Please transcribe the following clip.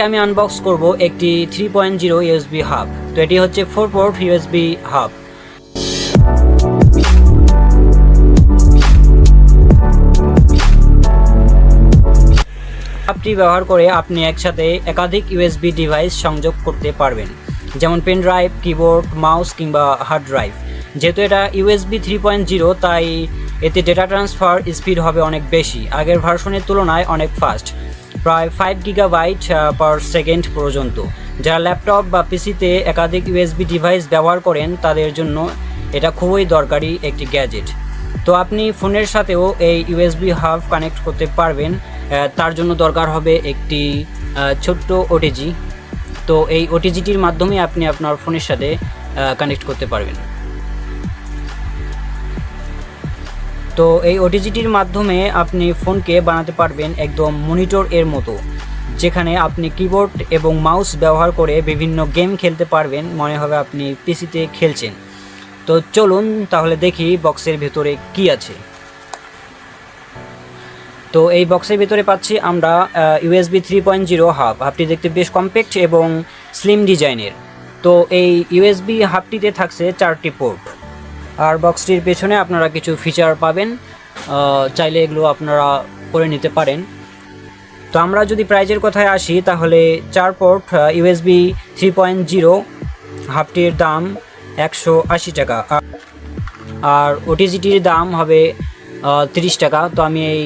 আমি আনবক্স করব একটি 3.0 ইউএসবি হাব। তো এটি হচ্ছে 4 পোর্ট ইউএসবি হাব। হাবটি ব্যবহার করে আপনি একসাথে একাধিক ইউএসবি ডিভাইস সংযোগ করতে পারবেন, যেমন পেন ড্রাইভ, কিবোর্ড, মাউস কিংবা হার্ড ড্রাইভ। যেহেতু এটা ইউএসবি 3.0 তাই এতে ডেটা ট্রান্সফার স্পিড হবে অনেক বেশি, আগের ভার্সনের তুলনায় অনেক ফাস্ট, প্রায় 5 গিগাবাইট পার সেকেন্ড পর্যন্ত। যারা ল্যাপটপ বা পিসিতে একাধিক ইউএসবি ডিভাইস ব্যবহার করেন তাদের জন্য এটা খুবই দরকারি একটি গ্যাজেট। তো আপনি ফোনের সাথেও এই ইউএসবি হাব কানেক্ট করতে পারবেন। তার জন্য দরকার হবে একটি ছোট্ট ওটিজি। তো এই ওটিজিটির মাধ্যমে আপনি আপনার ফোনের সাথে কানেক্ট করতে পারবেন। তো এই ওটিজিটির মাধ্যমে আপনি ফোনকে বানাতে পারবেন একদম মনিটর এর মতো, যেখানে আপনি কিবোর্ড এবং মাউস ব্যবহার করে বিভিন্ন গেম খেলতে পারবেন, মনে হবে আপনি পিসিতে খেলছেন। তো চলুন তাহলে দেখি বক্সের ভেতরে কি আছে। তো এই বক্সের ভিতরে পাচ্ছি আমরা ইউএসবি 3.0 হাব। হাবটি দেখতে বেশ কম্প্যাক্ট এবং স্লিম ডিজাইনের। তো এই ইউএসবি হাবটিতে থাকছে 4টি পোর্ট। আর বক্সটির পেছনে আপনারা কিছু ফিচার পাবেন, চাইলে এগুলো আপনারা করে নিতে পারেন। তো আমরা যদি প্রাইজের কথায় আসি তাহলে 4 পোর্ট ইউএসবি 3.0 হাবটির দাম 180 টাকা, আর ওটিজিটির দাম হবে 30 টাকা। তো আমি এই